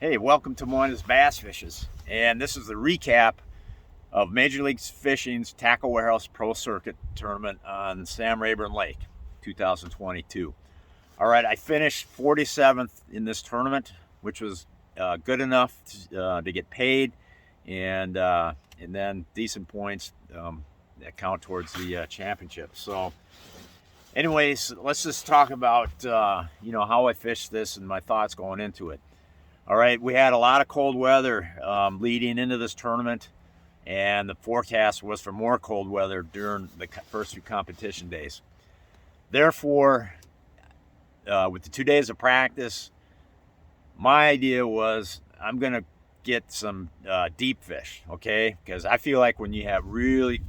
Hey, welcome to Moyni's Bass Fishes. And this is the recap of Major League Fishing's Tacklewarehouse Pro Circuit tournament on Sam Rayburn Lake, 2022. All right, I finished 47th in this tournament, which was good enough to get paid, and then decent points that count towards the championship. So anyways, let's just talk about how I fished this and my thoughts going into it. All right, we had a lot of cold weather leading into this tournament, and the forecast was for more cold weather during the first few competition days. Therefore, with the 2 days of practice, my idea was I'm going to get some deep fish, okay? Because I feel like when you have really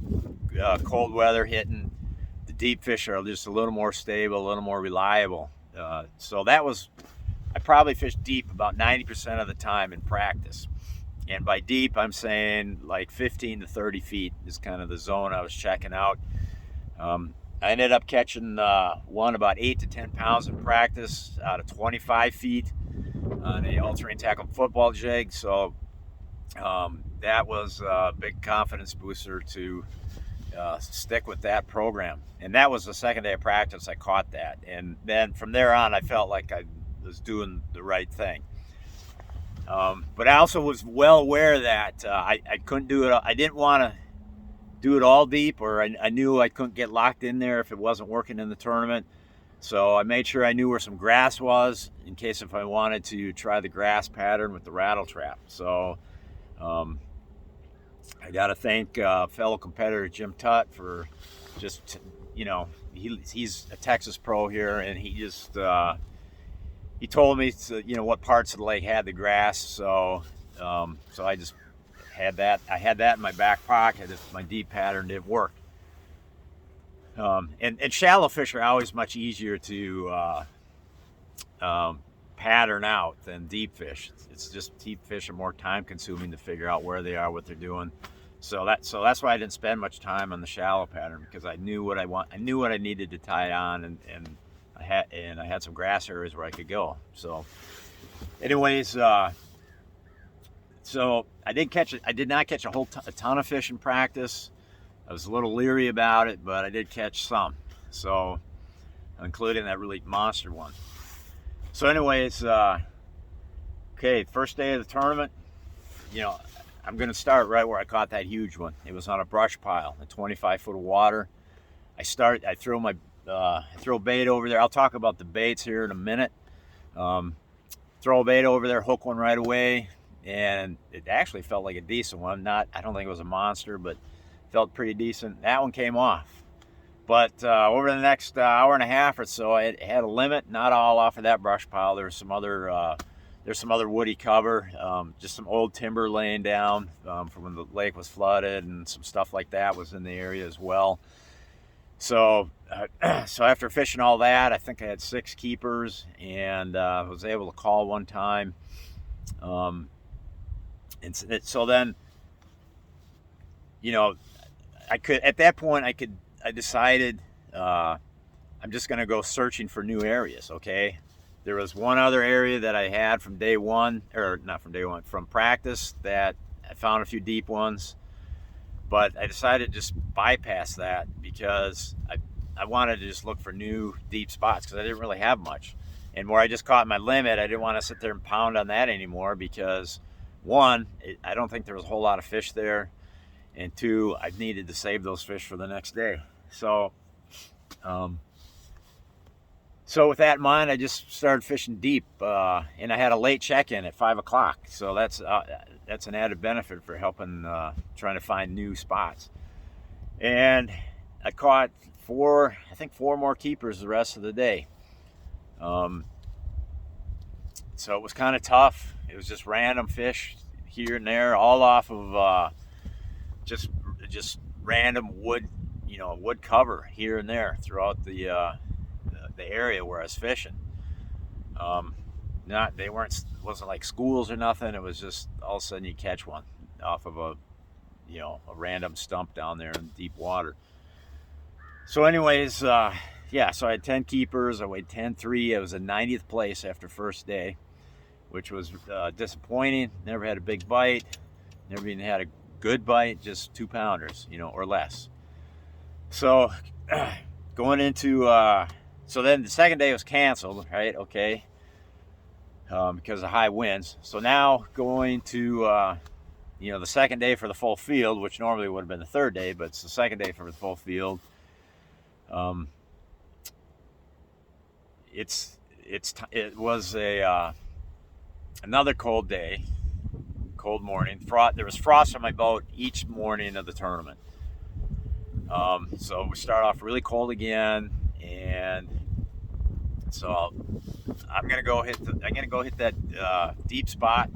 cold weather hitting, the deep fish are just a little more stable, a little more reliable. So that was... I probably fished deep about 90% of the time in practice. And by deep, I'm saying like 15 to 30 feet is kind of the zone I was checking out. I ended up catching one about 8 to 10 pounds in practice out of 25 feet on a all-terrain tackle football jig. So that was a big confidence booster to stick with that program. And that was the second day of practice I caught that. And then from there on, I felt like I was doing the right thing. But I also was well aware that I couldn't do it. I didn't want to do it all deep, or I knew I couldn't get locked in there if it wasn't working in the tournament. So I made sure I knew where some grass was in case if I wanted to try the grass pattern with the rattle trap. So I got to thank fellow competitor Jim Tutt for just, he's a Texas pro here, and he just... he told me what parts of the lake had the grass, so I just had that. I had that in my back pocket if my deep pattern didn't work. And shallow fish are always much easier to pattern out than deep fish. It's just deep fish are more time consuming to figure out where they are, what they're doing. So that's why I didn't spend much time on the shallow pattern, because I knew what I knew what I needed to tie it on, and I had some grass areas where I could go. So anyways, so I did not catch a ton of fish in practice. I was a little leery about it, but I did catch some. So including that really monster one. So anyways, okay, first day of the tournament, I'm going to start right where I caught that huge one. It was on a brush pile, a 25 foot of water. I throw bait over there. I'll talk about the baits here in a minute. Throw a bait over there, hook one right away, and it actually felt like a decent one. I don't think it was a monster, but felt pretty decent. That one came off. But over the next hour and a half or so, it had a limit. Not all off of that brush pile. There's some other woody cover, just some old timber laying down from when the lake was flooded, and some stuff like that was in the area as well. So after fishing all that, I think I had 6 keepers, and was able to call one time. And so then, I could, at that point, I decided I'm just going to go searching for new areas. Okay, there was one other area that I had from day one, or not from day one, from practice, that I found a few deep ones. But I decided to just bypass that because I wanted to just look for new deep spots, because I didn't really have much. And where I just caught my limit, I didn't want to sit there and pound on that anymore, because one, I don't think there was a whole lot of fish there, and two, I needed to save those fish for the next day. So with that in mind, I just started fishing deep, and I had a late check-in at 5 o'clock. So that's an added benefit for helping trying to find new spots. And I caught 4 more keepers the rest of the day. So it was kind of tough. It was just random fish here and there, all off of just random wood cover here and there throughout the area where I was fishing. Wasn't like schools or nothing. It was just all of a sudden you catch one off of a random stump down there in deep water. So anyways, so I had 10 keepers. I weighed 10.3. I was in 90th place after first day, which was disappointing. Never had a big bite, never even had a good bite, just 2-pounders, or less. So going into, so then the second day was canceled, right? Okay. Because of high winds. So now going to, the second day for the full field, which normally would have been the third day, but it's the second day for the full field. It was another cold day, cold morning. There was frost on my boat each morning of the tournament. So we start off really cold again, and so I'm gonna go hit that deep spot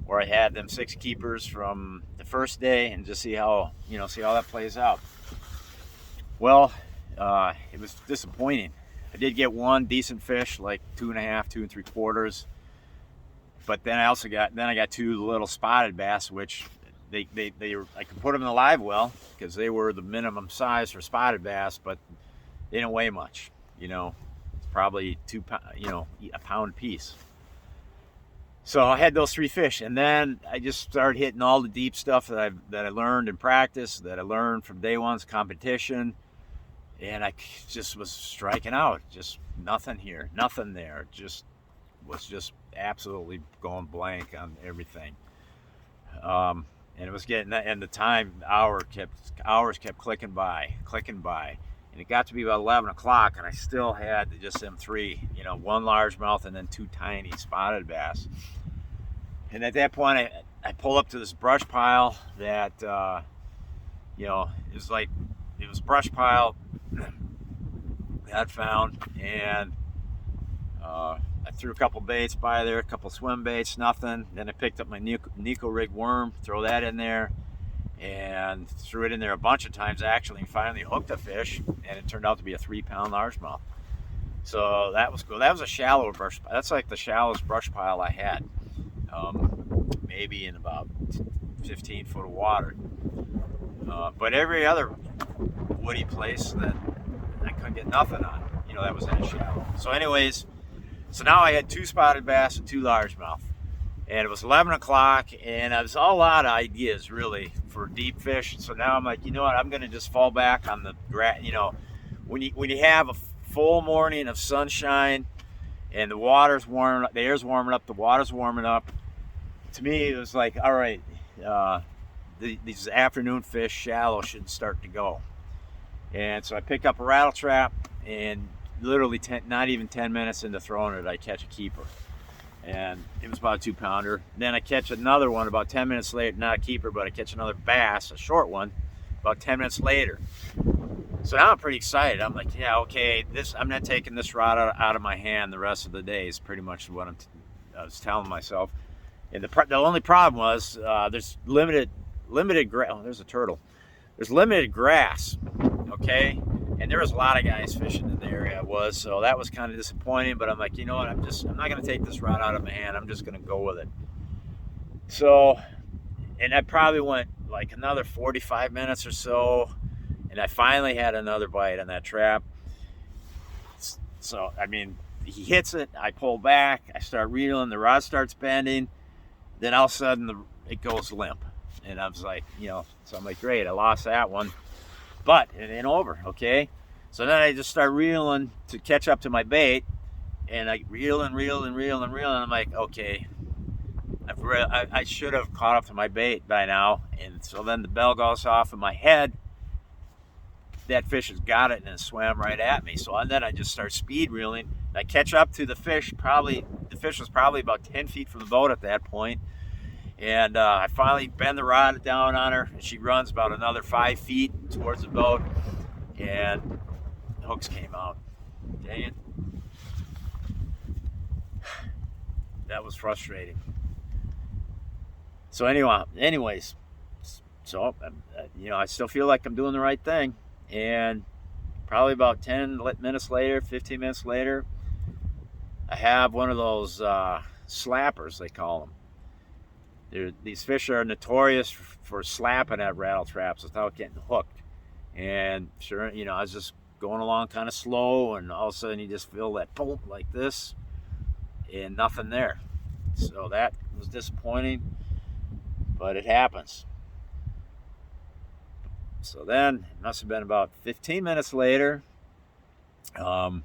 where I had them 6 keepers from the first day, and just see how that plays out. Well, it was disappointing. I did get one decent fish, like 2.5, 2 3/4. But then I got 2 little spotted bass, which I could put them in the live well because they were the minimum size for spotted bass, but they didn't weigh much. It's probably a pound piece. So I had those 3 fish, and then I just started hitting all the deep stuff that I learned in practice, that I learned from day one's competition, and I just was striking out. Just nothing here, nothing there. Was just absolutely going blank on everything. And it was getting, and the hours kept clicking by, and it got to be about 11 o'clock, and I still had just them 3, 1 largemouth and then 2 tiny spotted bass. And at that point, I pulled up to this brush pile that, it was brush pile that I'd found, and I threw a couple baits by there, a couple swim baits, nothing. Then I picked up my Nico rig worm, throw that in there, and threw it in there a bunch of times actually, and finally hooked a fish, and it turned out to be a 3-pound largemouth. So that was cool. That was a shallow brush pile. That's like the shallowest brush pile I had, maybe in about 15 foot of water. But every other woody place that I couldn't get nothing on, that was in a shallow. So anyways, so now I had 2 spotted bass and 2 largemouth, and it was 11 o'clock, and I was all out of ideas really for deep fish. So now I'm like, what, I'm gonna just fall back on the when you have a full morning of sunshine and the water's warming up, the air's warming up, the water's warming up. To me, it was like, all right, these afternoon fish, shallow, should start to go. And so I pick up a rattle trap, and literally not even 10 minutes into throwing it, I catch a keeper. And it was about a 2-pounder. Then I catch another one about 10 minutes later, not a keeper, but I catch another bass, a short one, about 10 minutes later. So now I'm pretty excited. I'm like, yeah, okay, I'm not taking this rod out of my hand the rest of the day, is pretty much what I was telling myself. And the only problem was there's limited grass. Oh, there's a turtle. There's limited grass, okay? And there was a lot of guys fishing in the area so that was kind of disappointing, but I'm like, you know what, I'm not going to take this rod out of my hand. I'm just going to go with it. So, and I probably went like another 45 minutes or so, and I finally had another bite on that trap. So, I mean, he hits it, I pull back, I start reeling, the rod starts bending, then all of a sudden it goes limp. And I was like, so I'm like, great, I lost that one. But it ain't over, okay? So then I just start reeling to catch up to my bait, and I reel and reel and reel and reel, and I'm like, okay, I should have caught up to my bait by now. And so then the bell goes off in my head. That fish has got it, and it swam right at me. So then I just start speed reeling. I catch up to the fish. The fish was probably about 10 feet from the boat at that point. And I finally bend the rod down on her, and she runs about another 5 feet towards the boat, and the hooks came out. Dang it. That was frustrating. So anyways, so I still feel like I'm doing the right thing, and probably about 10 minutes later, 15 minutes later, I have one of those slappers, they call them. These fish are notorious for slapping at rattle traps without getting hooked. And sure, I was just going along kind of slow, and all of a sudden you just feel that boom like this, and nothing there. So that was disappointing, but it happens. So then it must have been about 15 minutes later. On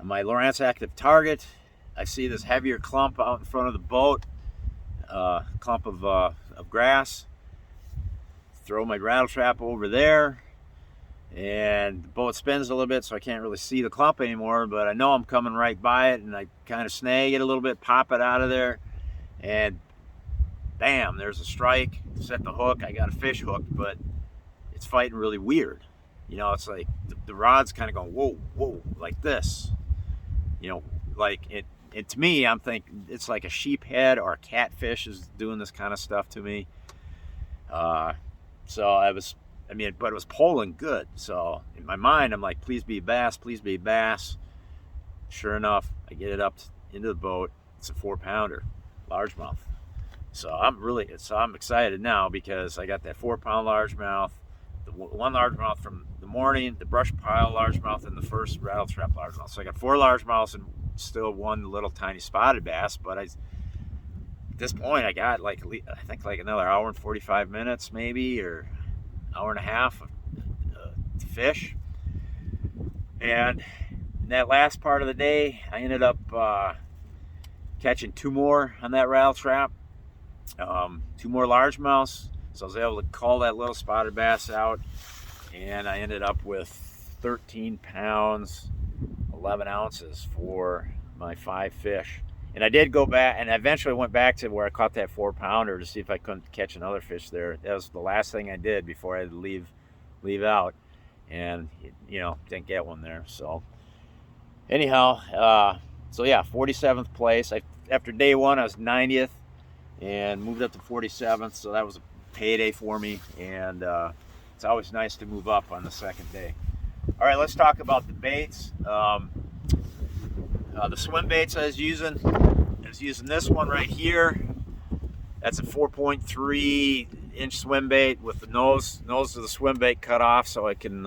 my Lowrance active target, I see this heavier clump out in front of the boat, clump of grass. Throw my rattle trap over there, and the boat spins a little bit, so I can't really see the clump anymore, but I know I'm coming right by it, and I kind of snag it a little bit, pop it out of there, and bam, there's a strike. Set the hook. I got a fish hooked, but it's fighting really weird. You know, it's like the rod's kind of going, whoa, whoa, like this. You know, like it to me, I'm thinking it's like a sheephead or a catfish is doing this kind of stuff to me. So but it was pulling good. So in my mind, I'm like, please be bass, please be bass. Sure enough, I get it up into the boat. It's a 4-pounder, largemouth. So I'm excited now because I got that 4-pound largemouth, the one largemouth from the morning, the brush pile largemouth, and the first rattle trap largemouth. So I got 4 largemouths and still one little tiny spotted bass. But at this point, I got I think another hour and 45 minutes maybe, or hour and a half to fish. And in that last part of the day, I ended up catching 2 more on that rattle trap, 2 more largemouths. So I was able to call that little spotted bass out, and I ended up with 13 pounds, 11 ounces for my 5 fish. And I did go back, and I eventually went back to where I caught that 4-pounder to see if I couldn't catch another fish there. That was the last thing I did before I had to leave out, and didn't get one there. So anyhow, 47th place. After day 1, I was 90th, and moved up to 47th. So that was a payday for me, and it's always nice to move up on the second day. All right, let's talk about the baits. The swim baits I was using this one right here. That's a 4.3 inch swim bait with the nose of the swim bait cut off, so I can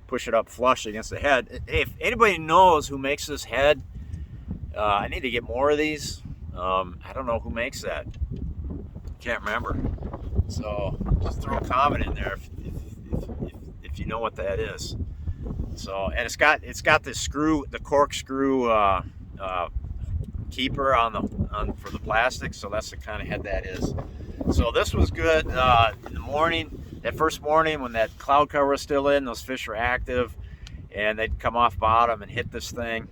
push it up flush against the head. Hey, if anybody knows who makes this head, I need to get more of these. I don't know who makes that. Can't remember. So just throw a comment in there if you know what that is. So, and it's got the corkscrew keeper for the plastic. So that's the kind of head that is. So this was good in the morning. That first morning when that cloud cover was still in, those fish were active, and they'd come off bottom and hit this thing.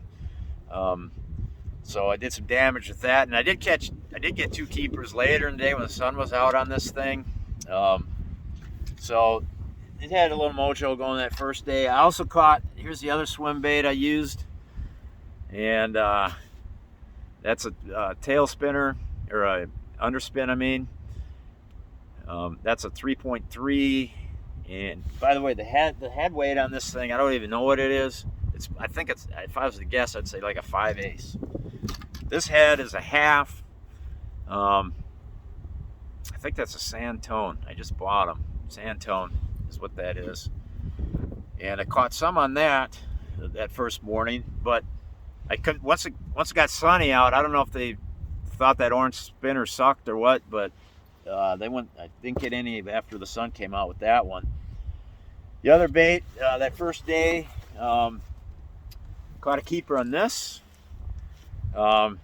So I did some damage with that, and I did get 2 keepers later in the day when the sun was out on this thing. So it had a little mojo going that first day. I also caught, here's the other swim bait I used, and that's a tail spinner, or a underspin, I mean. That's a 3.3, and by the way, the head weight on this thing, I don't even know what it is. I think if I was to guess, I'd say like a 5/8. This head is a half. I think that's a sand tone. I just bought them. Sand tone is what that is. And I caught some on that first morning, but I couldn't. Once it got sunny out, I don't know if they thought that orange spinner sucked or what, but they went. I didn't get any after the sun came out with that one. The other bait that first day, caught a keeper on this. The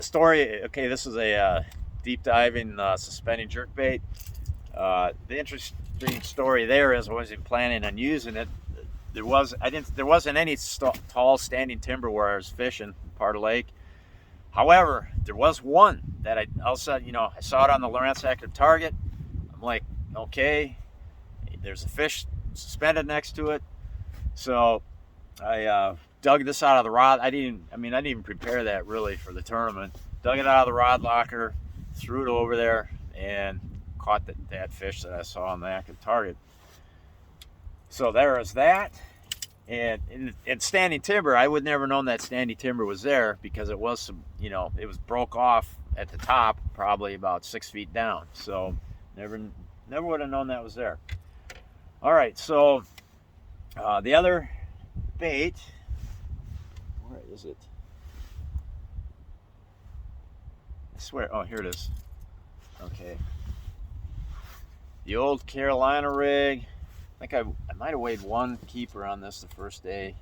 story. Okay, this is a deep diving suspending jerk bait. The interesting story there is I wasn't planning on using it. There wasn't any tall standing timber where I was fishing part of the lake. However, there was one that I saw it on the Lowrance active target. I'm like, okay, there's a fish suspended next to it. So I dug this out of the rod. I didn't even prepare that really for the tournament. Dug it out of the rod locker, threw it over there, and caught that fish that I saw on the active target. So there is that. And standing timber, I would never known that standing timber was there because it was it was broke off at the top, probably about 6 feet down. So never would have known that was there. All right, so the other bait, where is it? swear, oh, here it is. Okay. The old Carolina rig. I think I might have weighed one keeper on this the first day.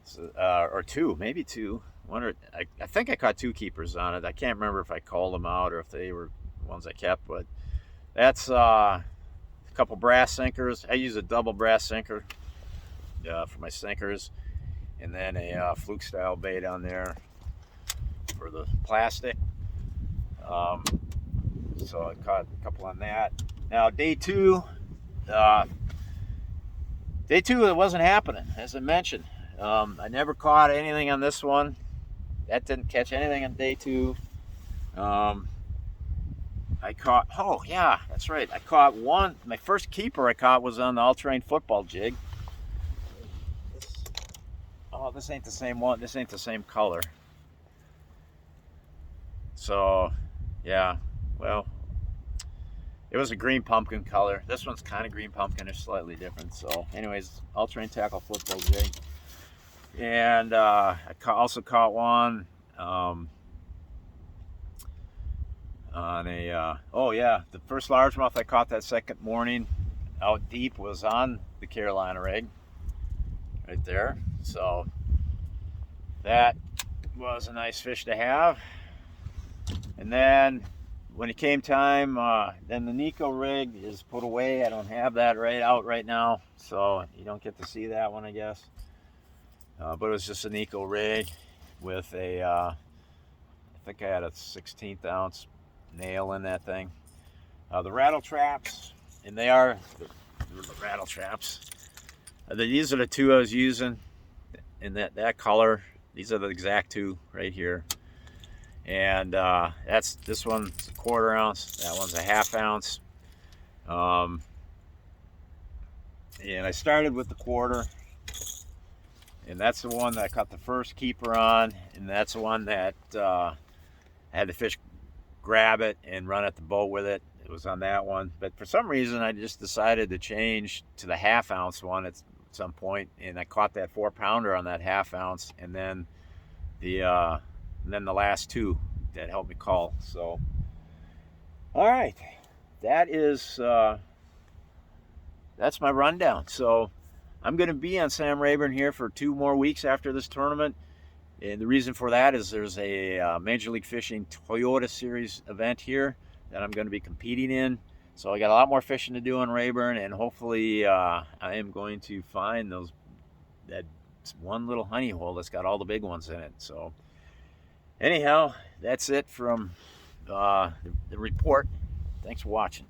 So, or two, maybe two. I think I caught two keepers on it. I can't remember if I called them out or if they were ones I kept, but that's a couple brass sinkers. I use a double brass sinker for my sinkers, and then a fluke style bait on there for the plastic. So I caught a couple on that. Now day two, it wasn't happening, as I mentioned. I never caught anything on this one. That didn't catch anything on day two. I caught, oh yeah, that's right. I caught one, my first keeper I caught was on the all-terrain football jig. Oh, this ain't the same one. This ain't the same color. So, yeah, well, it was a green pumpkin color. This one's kind of green pumpkin. It's slightly different. So, anyways, all-terrain tackle football jig. And I also caught one on a, oh yeah, the first largemouth I caught that second morning out deep was on the Carolina rig right there. So that was a nice fish to have. And then when it came time, then the Nico rig is put away. I don't have that out right now, so you don't get to see that one, I guess. But it was just a Nico rig with a, I think I had a 16th ounce nail in that thing. The rattle traps, and they are the rattle traps. These are the two I was using in that color. These are the exact two right here. And this one's a 1/4 ounce. That one's a 1/2 ounce. And I started with the 1/4. And that's the one that I caught the first keeper on, and that's the one that I had the fish grab it and run at the boat with it. It was on that one. But for some reason, I just decided to change to the 1/2 ounce one at some point, and I caught that 4-pounder on that 1/2 ounce, and then the last two that helped me call. So, all right, that is that's my rundown. So I'm going to be on Sam Rayburn here for 2 more weeks after this tournament. And the reason for that is there's a Major League Fishing Toyota Series event here that I'm going to be competing in. So I got a lot more fishing to do on Rayburn, and hopefully I am going to find that one little honey hole that's got all the big ones in it. So anyhow, that's it from the report. Thanks for watching.